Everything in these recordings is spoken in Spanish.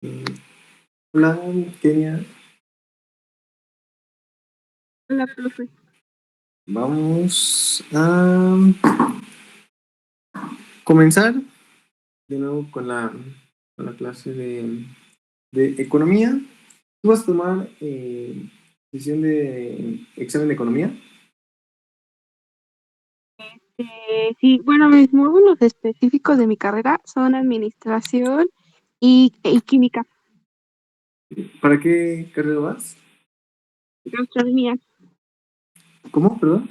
Eh, Hola, Kenia. Hola, profe. Vamos a comenzar de nuevo con la clase de economía. ¿Tú vas a tomar sesión de examen de economía? Sí, bueno, mis módulos específicos de mi carrera son administración y química, ¿Para qué carrera vas? gastronomía, ¿Cómo? Perdón.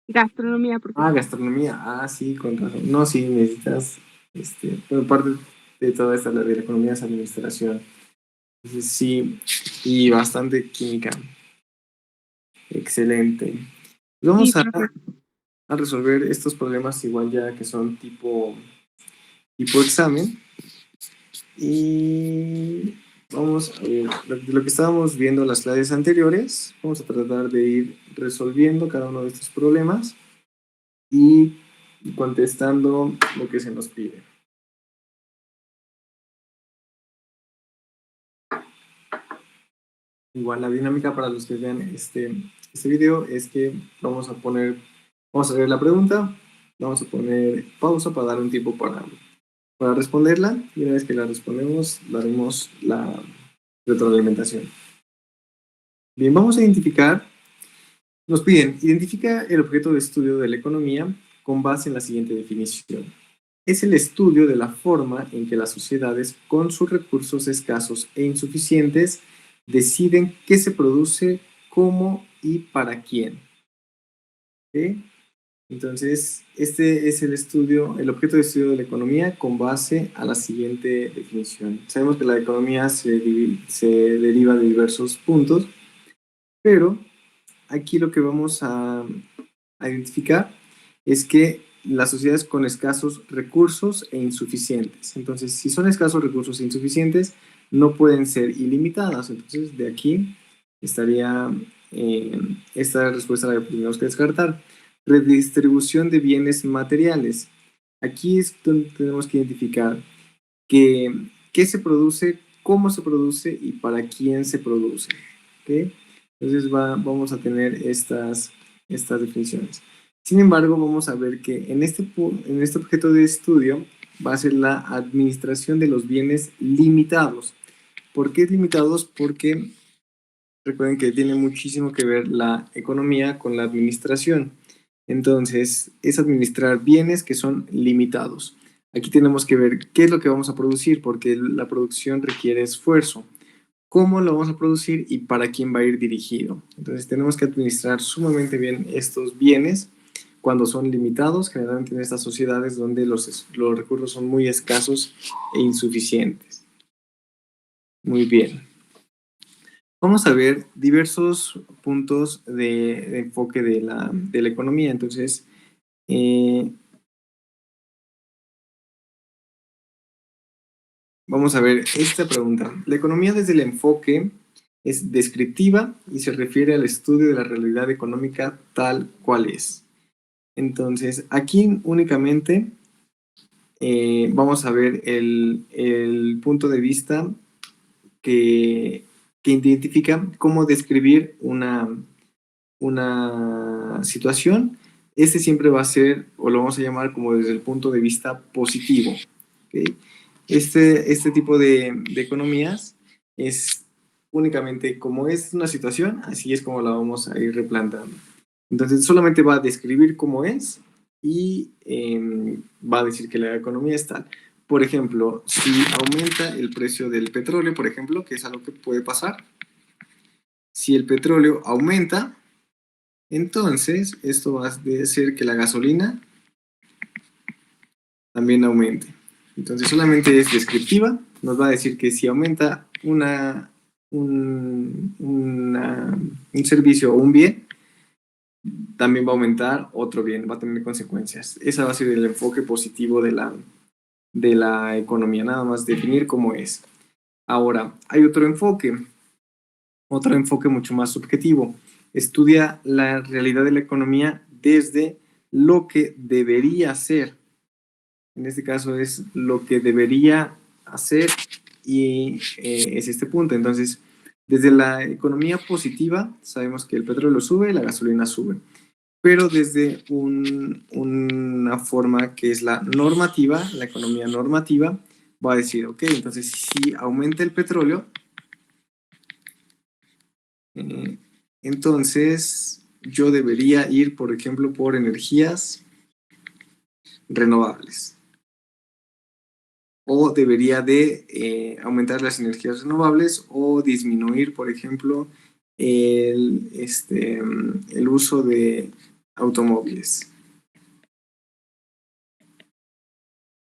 gastronomía, profe. Ah, gastronomía. Ah, sí, con razón. No, sí, necesitas, bueno, parte de toda esta la de la economía es administración. Entonces, sí, y bastante química. Excelente. Sí, Vamos profe. a resolver estos problemas igual ya que son tipo examen. Y vamos a ver, de lo que estábamos viendo en las clases anteriores, vamos a tratar de ir resolviendo cada uno de estos problemas y contestando lo que se nos pide. Igual la dinámica para los que vean este video es que vamos a ver la pregunta, vamos a poner pausa para dar un tiempo para responderla y una vez que la respondemos daremos la retroalimentación. Bien, vamos a identificar, nos piden, identifica el objeto de estudio de la economía con base en la siguiente definición. Es el estudio de la forma en que las sociedades con sus recursos escasos e insuficientes deciden qué se produce, cómo y para quién. ¿Okay? Entonces, este es el estudio, el objeto de estudio de la economía con base a la siguiente definición. Sabemos que la economía se deriva de diversos puntos, pero aquí lo que vamos a identificar es que las sociedades con escasos recursos e insuficientes. Entonces, si son escasos recursos e insuficientes, no pueden ser ilimitadas. Entonces, de aquí estaría esta respuesta la que tenemos que descartar. Redistribución de bienes materiales. Aquí es donde tenemos que identificar qué se produce, cómo se produce y para quién se produce. ¿Okay? Entonces vamos a tener estas definiciones. Sin embargo, vamos a ver que en este objeto de estudio va a ser la administración de los bienes limitados. ¿Por qué limitados? Porque recuerden que tiene muchísimo que ver la economía con la administración. Entonces, es administrar bienes que son limitados. Aquí tenemos que ver qué es lo que vamos a producir, porque la producción requiere esfuerzo. ¿Cómo lo vamos a producir y para quién va a ir dirigido? Entonces, tenemos que administrar sumamente bien estos bienes cuando son limitados, generalmente en estas sociedades donde los recursos son muy escasos e insuficientes. Muy bien. Vamos a ver diversos puntos de enfoque de la economía. Entonces, vamos a ver esta pregunta. La economía desde el enfoque es descriptiva y se refiere al estudio de la realidad económica tal cual es. Entonces, aquí únicamente vamos a ver el punto de vista que identifica cómo describir una situación. Este siempre va a ser, o lo vamos a llamar como desde el punto de vista positivo. ¿Okay? Este tipo de economías es únicamente como es una situación, así es como la vamos a ir replantando. Entonces solamente va a describir cómo es y va a decir que la economía es tal. Por ejemplo, si aumenta el precio del petróleo, por ejemplo, que es algo que puede pasar, si el petróleo aumenta, entonces esto va a decir que la gasolina también aumente. Entonces solamente es descriptiva, nos va a decir que si aumenta un servicio o un bien, también va a aumentar otro bien, va a tener consecuencias. Ese va a ser el enfoque positivo de la economía, nada más definir cómo es. Ahora, hay otro enfoque mucho más subjetivo. Estudia la realidad de la economía desde lo que debería ser. En este caso es lo que debería hacer y es este punto. Entonces, desde la economía positiva sabemos que el petróleo sube, la gasolina sube, pero desde una forma que es la normativa, la economía normativa, va a decir, ok, entonces si aumenta el petróleo, entonces yo debería ir, por ejemplo, por energías renovables. O debería de aumentar las energías renovables o disminuir, por ejemplo, el uso de automóviles.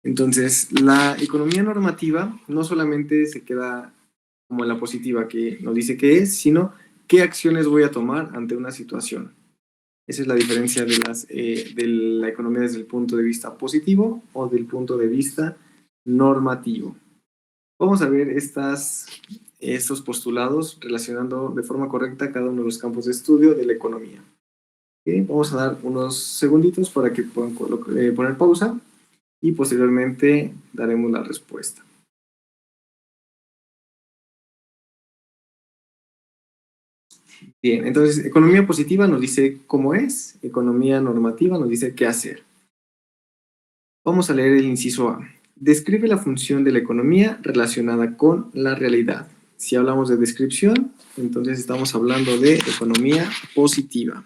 Entonces, la economía normativa no solamente se queda como en la positiva que nos dice qué es, sino qué acciones voy a tomar ante una situación. Esa es la diferencia de la economía desde el punto de vista positivo o del punto de vista normativo. Vamos a ver estos postulados relacionando de forma correcta cada uno de los campos de estudio de la economía. ¿Okay? Vamos a dar unos segunditos para que puedan poner pausa y posteriormente daremos la respuesta. Bien, entonces economía positiva nos dice cómo es, economía normativa nos dice qué hacer. Vamos a leer el inciso A. Describe la función de la economía relacionada con la realidad. Si hablamos de descripción, entonces estamos hablando de economía positiva.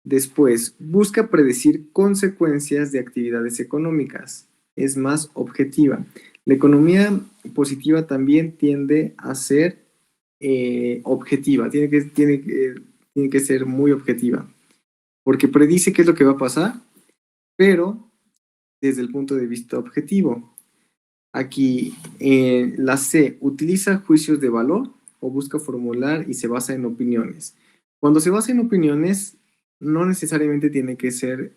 Después, busca predecir consecuencias de actividades económicas. Es más objetiva. La economía positiva también tiende a ser objetiva, tiene que ser muy objetiva, porque predice qué es lo que va a pasar, pero desde el punto de vista objetivo. Aquí la C utiliza juicios de valor o busca formular y se basa en opiniones. Cuando se basa en opiniones, no necesariamente tiene que ser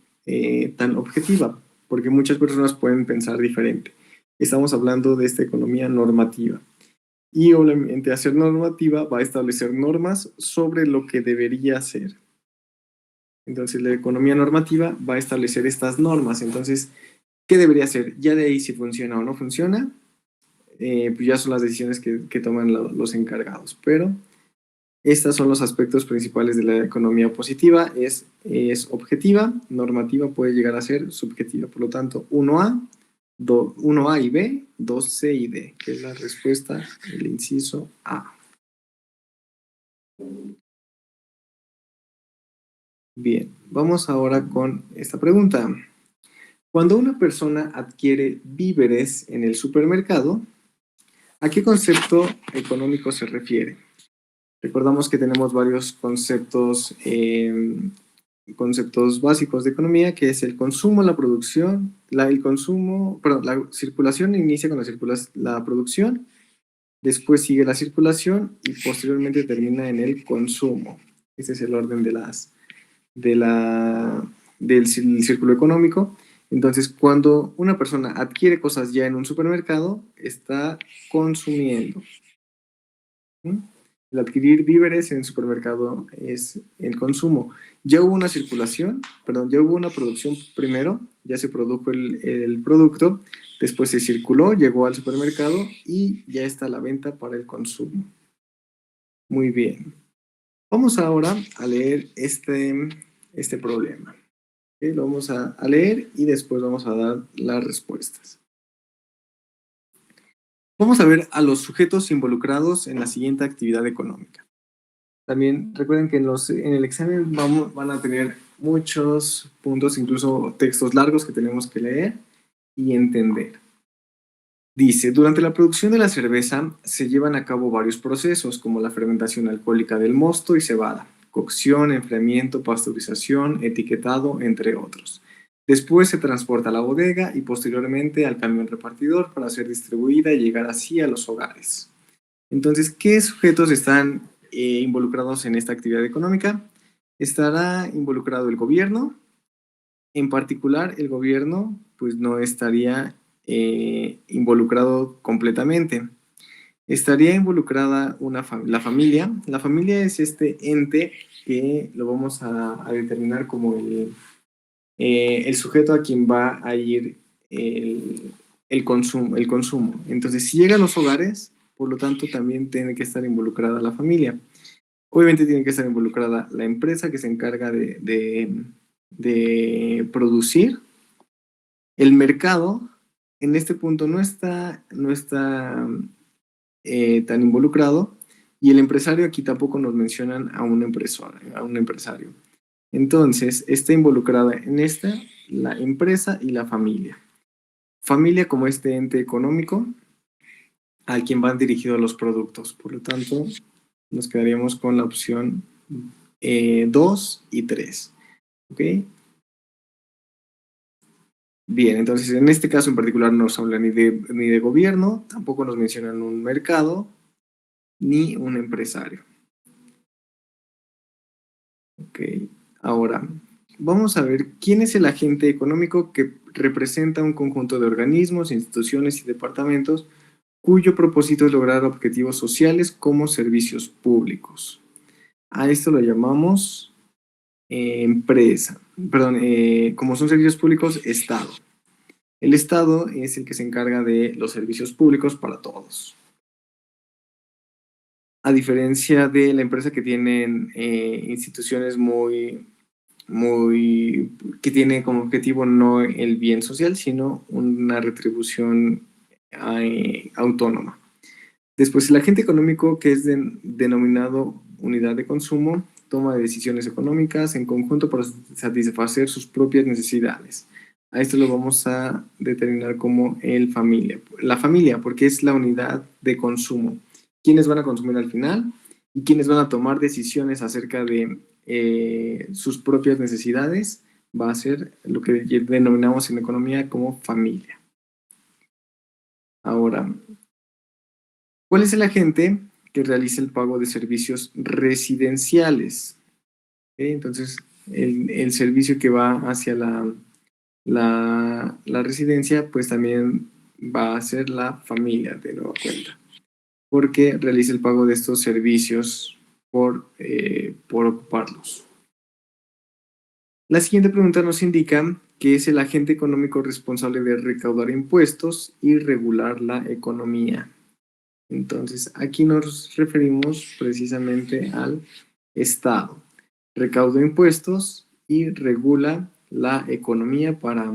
tan objetiva, porque muchas personas pueden pensar diferente. Estamos hablando de esta economía normativa. Y obviamente hacer normativa va a establecer normas sobre lo que debería ser. Entonces la economía normativa va a establecer estas normas. Entonces, ¿qué debería hacer? Ya de ahí si funciona o no funciona, pues ya son las decisiones que toman los encargados. Pero estos son los aspectos principales de la economía positiva. Es objetiva, normativa puede llegar a ser subjetiva. Por lo tanto, 1A y B, 2C y D, que es la respuesta del inciso A. Bien, vamos ahora con esta pregunta. Cuando una persona adquiere víveres en el supermercado, ¿a qué concepto económico se refiere? Recordamos que tenemos varios conceptos básicos de economía, que es el consumo, la producción, la circulación inicia con la producción, después sigue la circulación y posteriormente termina en el consumo. Ese es el orden del círculo económico. Entonces, cuando una persona adquiere cosas ya en un supermercado, está consumiendo. El adquirir víveres en el supermercado es el consumo. Ya hubo una ya hubo una producción primero, ya se produjo el producto, después se circuló, llegó al supermercado y ya está a la venta para el consumo. Muy bien. Vamos ahora a leer este problema. ¿Okay? Lo vamos a leer y después vamos a dar las respuestas. Vamos a ver a los sujetos involucrados en la siguiente actividad económica. También recuerden que en el examen van a tener muchos puntos, incluso textos largos que tenemos que leer y entender. Dice, durante la producción de la cerveza se llevan a cabo varios procesos como la fermentación alcohólica del mosto y cebada, cocción, enfriamiento, pasteurización, etiquetado, entre otros. Después se transporta a la bodega y posteriormente al camión repartidor para ser distribuida y llegar así a los hogares. Entonces, ¿qué sujetos están involucrados en esta actividad económica? Estará involucrado el gobierno. En particular, el gobierno pues no estaría involucrado completamente. Estaría involucrada la familia. La familia es este ente que lo vamos a determinar como el sujeto a quien va a ir el consumo. Entonces, si llega a los hogares, por lo tanto, también tiene que estar involucrada la familia. Obviamente tiene que estar involucrada la empresa que se encarga de producir. El mercado, en este punto, no está tan involucrado, y el empresario, aquí tampoco nos mencionan a un empresario. Entonces, está involucrada en esta la empresa y la familia. Familia como este ente económico al quien van dirigidos los productos. Por lo tanto, nos quedaríamos con la opción 2 y 3. ¿Ok? Bien, entonces en este caso en particular no nos habla ni de gobierno, tampoco nos mencionan un mercado, ni un empresario. Ok, ahora vamos a ver quién es el agente económico que representa un conjunto de organismos, instituciones y departamentos cuyo propósito es lograr objetivos sociales como servicios públicos. A esto lo llamamos empresa, perdón, como son servicios públicos, Estado. El Estado es el que se encarga de los servicios públicos para todos. A diferencia de la empresa que tienen instituciones que tiene como objetivo no el bien social, sino una retribución autónoma. Después, el agente económico, que es denominado unidad de consumo, toma decisiones económicas en conjunto para satisfacer sus propias necesidades. A esto lo vamos a determinar como la familia, porque es la unidad de consumo. ¿Quiénes van a consumir al final? Y quiénes van a tomar decisiones acerca de sus propias necesidades, va a ser lo que denominamos en economía como familia. Ahora, ¿cuál es el agente que realiza el pago de servicios residenciales? Entonces, el servicio que va hacia la residencia, pues también va a ser la familia de nueva cuenta, porque realiza el pago de estos servicios por ocuparlos. La siguiente pregunta nos indica que es el agente económico responsable de recaudar impuestos y regular la economía. Entonces, aquí nos referimos precisamente al Estado. Recauda impuestos y regula la economía para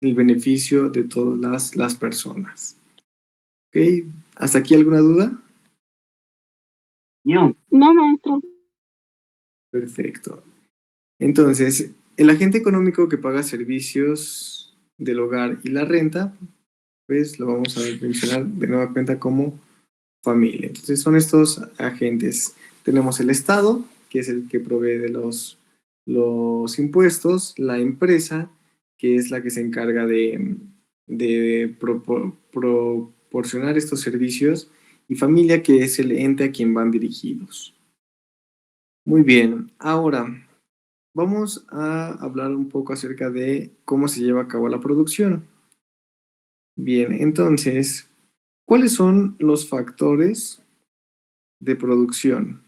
el beneficio de todas las personas. ¿Ok? ¿Hasta aquí alguna duda? No, maestro. Perfecto. Entonces, el agente económico que paga servicios del hogar y la renta, pues lo vamos a mencionar de nueva cuenta como familia. Entonces, son estos agentes. Tenemos el Estado, que es el que provee de los impuestos, la empresa, que es la que se encarga de proporcionar estos servicios, y familia, que es el ente a quien van dirigidos. Muy bien, ahora vamos a hablar un poco acerca de cómo se lleva a cabo la producción. Bien, entonces, ¿cuáles son los factores de producción?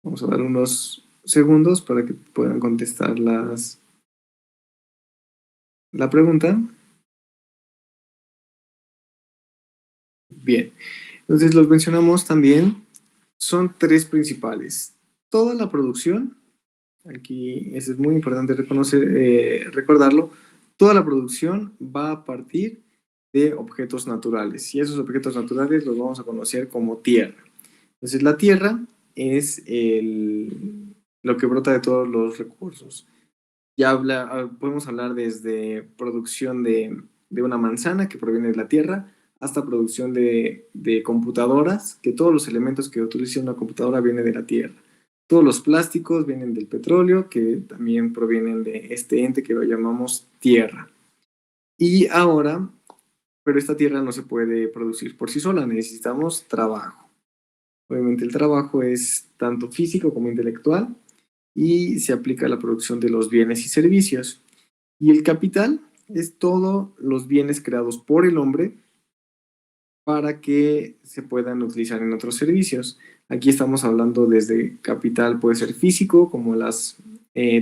Vamos a dar unos segundos para que puedan contestar la pregunta. Bien, entonces los mencionamos también. Son tres principales. Toda la producción, aquí eso es muy importante recordarlo, toda la producción va a partir de objetos naturales, y esos objetos naturales los vamos a conocer como tierra. Entonces, la tierra es lo que brota de todos los recursos. Podemos hablar desde producción de una manzana que proviene de la tierra, hasta producción de computadoras, que todos los elementos que utiliza una computadora vienen de la tierra. Todos los plásticos vienen del petróleo, que también provienen de este ente que lo llamamos tierra. Y ahora, pero esta tierra no se puede producir por sí sola, necesitamos trabajo. Obviamente el trabajo es tanto físico como intelectual, y se aplica a la producción de los bienes y servicios. Y el capital es todos los bienes creados por el hombre para que se puedan utilizar en otros servicios. Aquí estamos hablando desde capital, puede ser físico, como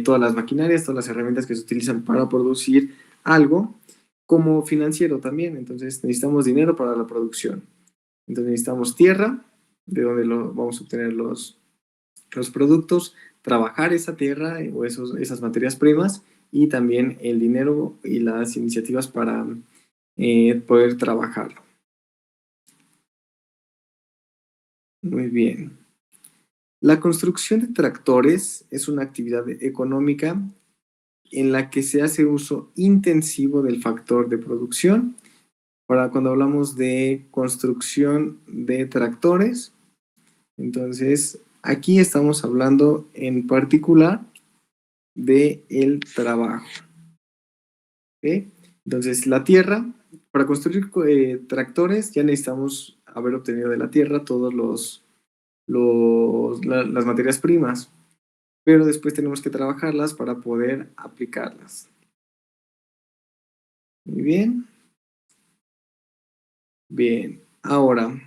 todas las maquinarias, todas las herramientas que se utilizan para producir algo, como financiero también. Entonces necesitamos dinero para la producción. Entonces necesitamos tierra, de donde vamos a obtener los productos, trabajar esa tierra o esas materias primas y también el dinero y las iniciativas para poder trabajar. Muy bien. La construcción de tractores es una actividad económica en la que se hace uso intensivo del factor de producción. Para cuando hablamos de construcción de tractores, entonces aquí estamos hablando en particular de el trabajo. ¿Okay? Entonces la tierra, para construir tractores ya necesitamos haber obtenido de la tierra todos las materias primas, pero después tenemos que trabajarlas para poder aplicarlas. Muy bien. Bien, ahora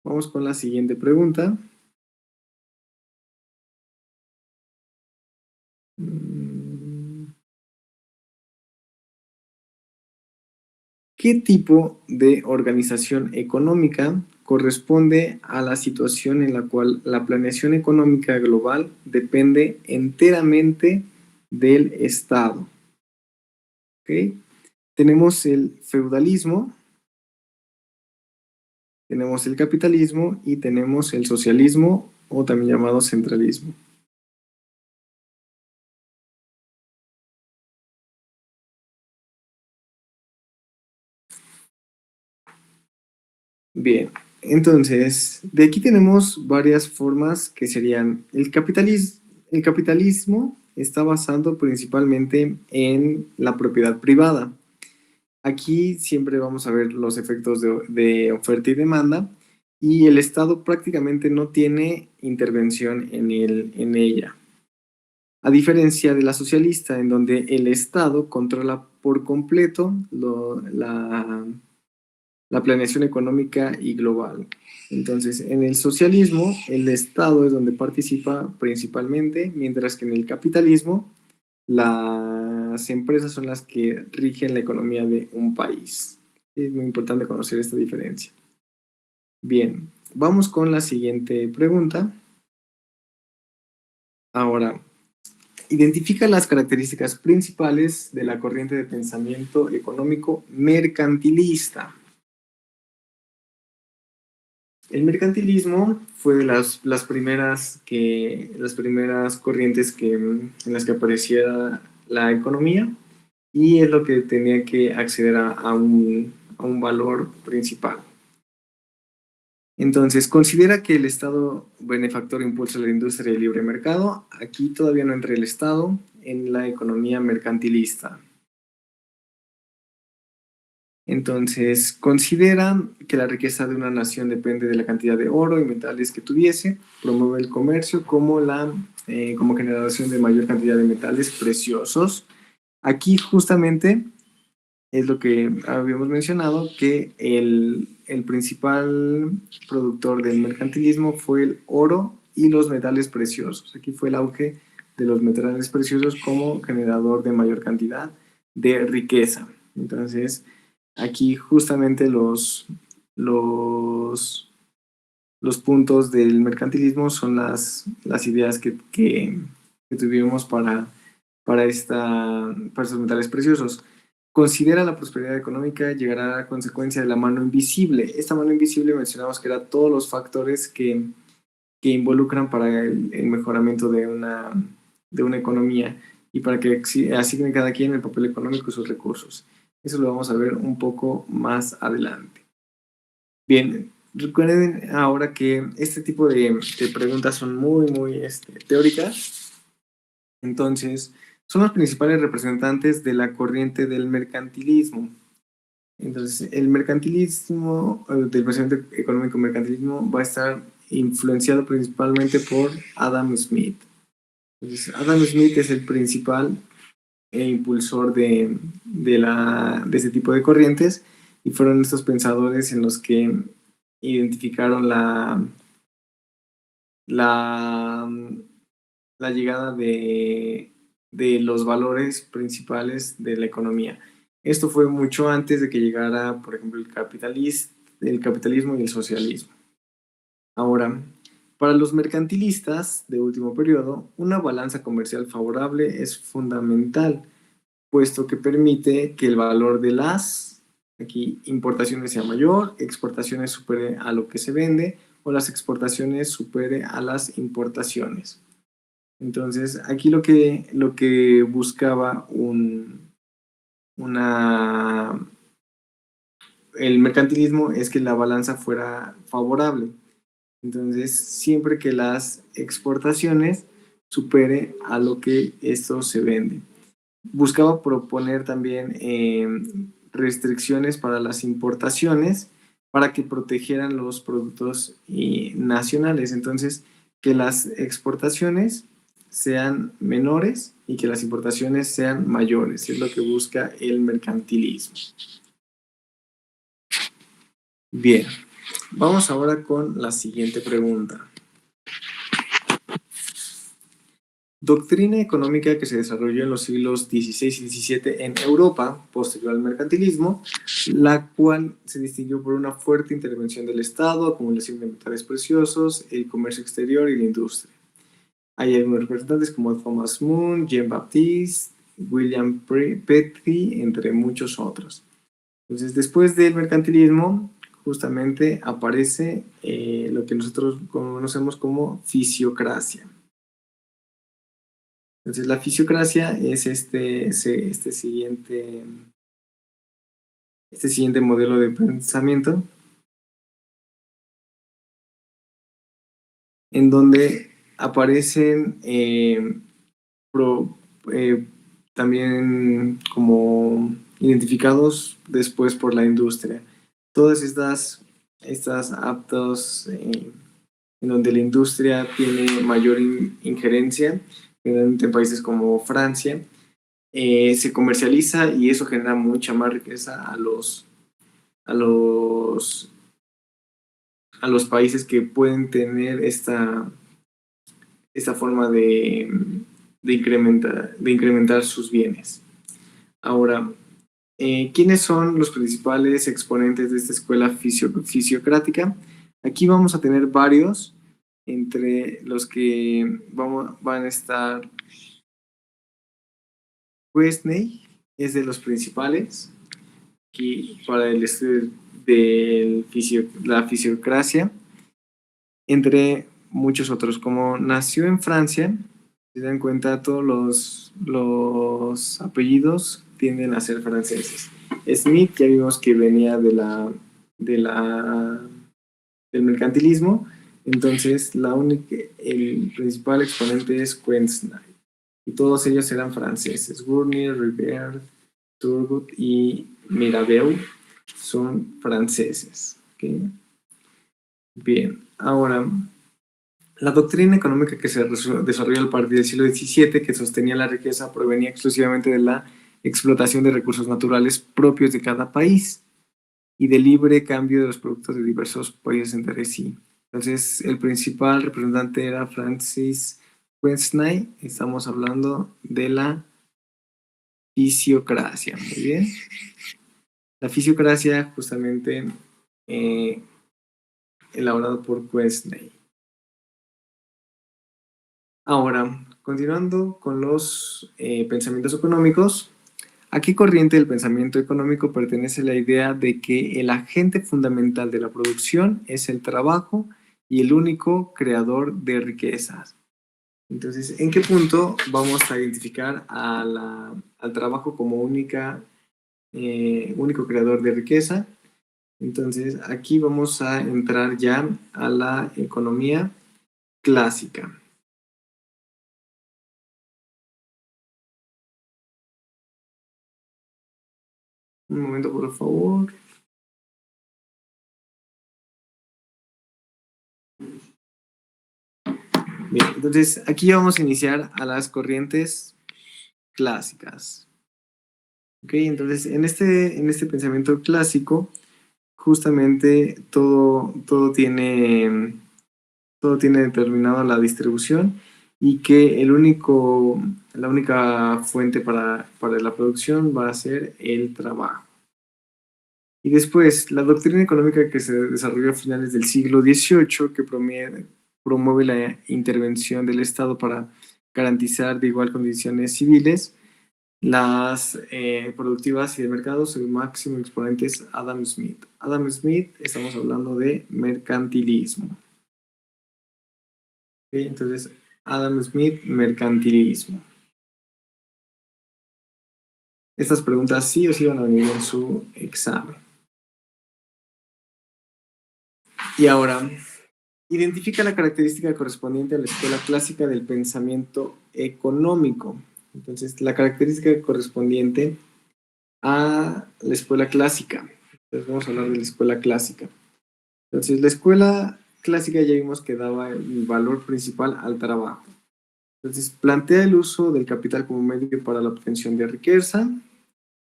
vamos con la siguiente pregunta. ¿Qué tipo de organización económica corresponde a la situación en la cual la planeación económica global depende enteramente del Estado? ¿Okay? Tenemos el feudalismo, tenemos el capitalismo y tenemos el socialismo o también llamado centralismo. Bien, entonces, de aquí tenemos varias formas que serían el capitalismo está basado principalmente en la propiedad privada. Aquí siempre vamos a ver los efectos de oferta y demanda y el Estado prácticamente no tiene intervención en ella. A diferencia de la socialista, en donde el Estado controla por completo la planeación económica y global. Entonces, en el socialismo, el Estado es donde participa principalmente, mientras que en el capitalismo, las empresas son las que rigen la economía de un país. Es muy importante conocer esta diferencia. Bien, vamos con la siguiente pregunta. Ahora, identifica las características principales de la corriente de pensamiento económico mercantilista. El mercantilismo fue de las primeras corrientes en las que aparecía la economía y es lo que tenía que acceder a un valor principal. Entonces, considera que el Estado benefactor impulsa la industria del libre mercado. Aquí todavía no entra el Estado en la economía mercantilista. Entonces, considera que la riqueza de una nación depende de la cantidad de oro y metales que tuviese, promueve el comercio como generación de mayor cantidad de metales preciosos. Aquí justamente es lo que habíamos mencionado, que el principal productor del mercantilismo fue el oro y los metales preciosos. Aquí fue el auge de los metales preciosos como generador de mayor cantidad de riqueza. Entonces, aquí justamente los puntos del mercantilismo son las ideas que tuvimos para estos metales preciosos. Considera la prosperidad económica llegará a consecuencia de la mano invisible. Esta mano invisible mencionamos que era todos los factores que involucran para el mejoramiento de una economía y para que asigne cada quien el papel económico y sus recursos. Eso lo vamos a ver un poco más adelante. Bien, recuerden ahora que este tipo de preguntas son muy teóricas. Entonces, son los principales representantes de la corriente del mercantilismo. Entonces, el mercantilismo, del pensamiento económico mercantilismo, va a estar influenciado principalmente por Adam Smith. Entonces, Adam Smith es el principal impulsor de este tipo de corrientes y fueron estos pensadores en los que identificaron la, la llegada de los valores principales de la economía. Esto fue mucho antes de que llegara, por ejemplo, el capitalismo y el socialismo. Ahora, para los mercantilistas de último periodo, una balanza comercial favorable es fundamental, puesto que permite que el valor de las aquí importaciones sea mayor, exportaciones supere a lo que se vende o las exportaciones supere a las importaciones. Entonces, aquí lo que buscaba el mercantilismo es que la balanza fuera favorable. Entonces, siempre que las exportaciones supere a lo que esto se vende. Buscaba proponer también restricciones para las importaciones para que protegieran los productos nacionales. Entonces, que las exportaciones sean menores y que las importaciones sean mayores. Es lo que busca el mercantilismo. Bien, vamos ahora con la siguiente pregunta. Doctrina económica que se desarrolló en los siglos XVI y XVII en Europa, posterior al mercantilismo, la cual se distinguió por una fuerte intervención del Estado, acumulación de metales preciosos, el comercio exterior y la industria. Hay algunos representantes como Thomas Moon, Jean-Baptiste, William Petrie, entre muchos otros. Entonces, después del mercantilismo, justamente aparece lo que nosotros conocemos como fisiocracia. Entonces, la fisiocracia es este siguiente modelo de pensamiento en donde aparecen también como identificados después por la industria. Todas estas aptos en donde la industria tiene mayor injerencia, en países como Francia, se comercializa y eso genera mucha más riqueza a los países que pueden tener esta forma de incrementar sus bienes. Ahora, ¿quiénes son los principales exponentes de esta escuela fisiocrática? Aquí vamos a tener varios, entre los que van a estar Quesney, es de los principales, aquí para el estudio de la fisiocracia, entre muchos otros. Como nació en Francia, si se dan cuenta, todos los apellidos tienden a ser franceses. Smith, ya vimos que venía del mercantilismo, entonces el principal exponente es Quesnay. Y todos ellos eran franceses. Gournay, Rivière, Turgot y Mirabeau son franceses. ¿Okay? Bien, ahora, la doctrina económica que se desarrolló a partir del siglo XVII, que sostenía la riqueza, provenía exclusivamente de la explotación de recursos naturales propios de cada país y del libre cambio de los productos de diversos países entre sí. Entonces, el principal representante era Francis Quesnay. Estamos hablando de la fisiocracia. Muy bien. La fisiocracia, justamente elaborado por Quesnay. Ahora, continuando con los pensamientos económicos, ¿a qué corriente del pensamiento económico pertenece la idea de que el agente fundamental de la producción es el trabajo y el único creador de riquezas? Entonces, ¿en qué punto vamos a identificar al trabajo como único creador de riqueza? Entonces, aquí vamos a entrar ya a la economía clásica. Un momento, por favor. Bien, entonces aquí vamos a iniciar a las corrientes clásicas. Ok, entonces en este pensamiento clásico, justamente todo todo tiene determinado la distribución y que la única fuente para la producción va a ser el trabajo. Y después, la doctrina económica que se desarrolló a finales del siglo XVIII, que promueve la intervención del Estado para garantizar de igual condiciones civiles, las productivas y de mercado, su máximo exponente es Adam Smith. Adam Smith, estamos hablando de mercantilismo. ¿Okay? Entonces, Adam Smith, mercantilismo. Estas preguntas sí o sí van a venir en su examen. Y ahora, identifica la característica correspondiente a la escuela clásica del pensamiento económico. Entonces, la característica correspondiente a la escuela clásica. Entonces, vamos a hablar de la escuela clásica. Entonces, la escuela clásica ya vimos que daba el valor principal al trabajo. Entonces, plantea el uso del capital como medio para la obtención de riqueza,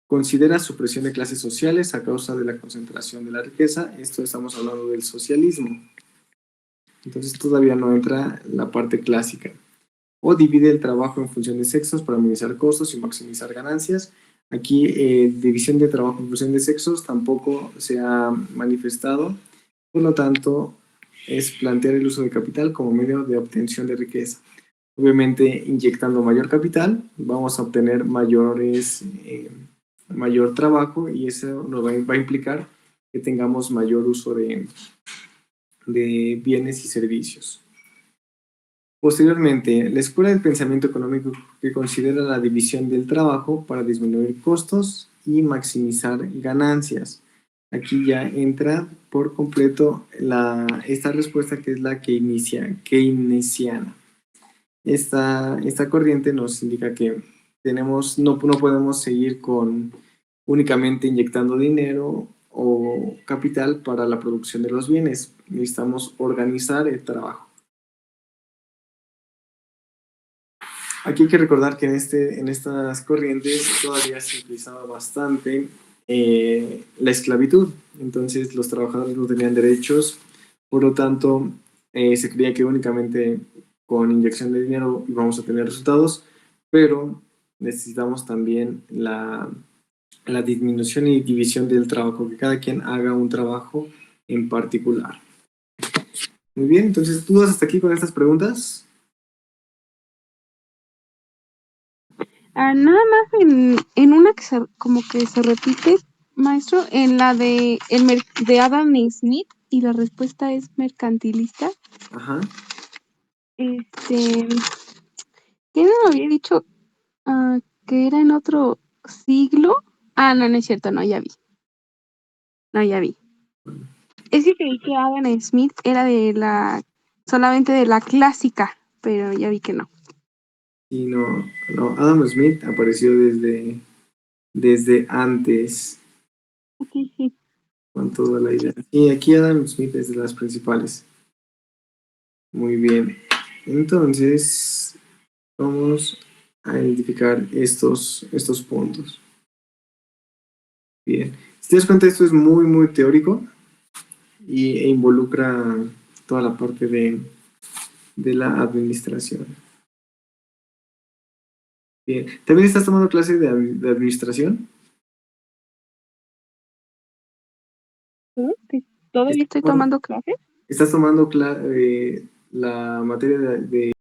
considera supresión de clases sociales a causa de la concentración de la riqueza. Esto estamos hablando del socialismo. Entonces, todavía no entra la parte clásica. O divide el trabajo en función de sexos para minimizar costos y maximizar ganancias. Aquí, división de trabajo en función de sexos tampoco se ha manifestado. Por lo tanto, es plantear el uso de capital como medio de obtención de riqueza. Obviamente, inyectando mayor capital, vamos a obtener mayor trabajo y eso nos va a implicar que tengamos mayor uso de bienes y servicios. Posteriormente, la escuela del pensamiento económico que considera la división del trabajo para disminuir costos y maximizar ganancias. Aquí ya entra por completo esta respuesta que es la keynesiana. Esta corriente nos indica que no podemos seguir únicamente inyectando dinero o capital para la producción de los bienes. Necesitamos organizar el trabajo. Aquí hay que recordar que en estas corrientes todavía se utilizaba bastante la esclavitud. Entonces los trabajadores no tenían derechos, por lo tanto se creía que únicamente con inyección de dinero íbamos a tener resultados, pero necesitamos también la disminución y división del trabajo, que cada quien haga un trabajo en particular. Muy bien, entonces, ¿dudas hasta aquí con estas preguntas? Nada más en una que como que se repite, maestro, en la de Adam Smith, y la respuesta es mercantilista. Ajá. ¿Quién me había dicho que era en otro siglo? No, no es cierto, no, ya vi. No, ya vi. Es que creí que Adam Smith era solamente de la clásica, pero ya vi que no. Y no, Adam Smith apareció desde antes, Sí, sí. con toda la idea. Y aquí Adam Smith es de las principales. Muy bien. Entonces, vamos a identificar estos puntos. Bien. Si te das cuenta, esto es muy, muy teórico e involucra toda la parte de la administración. Bien. ¿También estás tomando clases de administración? ¿Todavía estoy tomando clases? ¿Estás tomando la materia de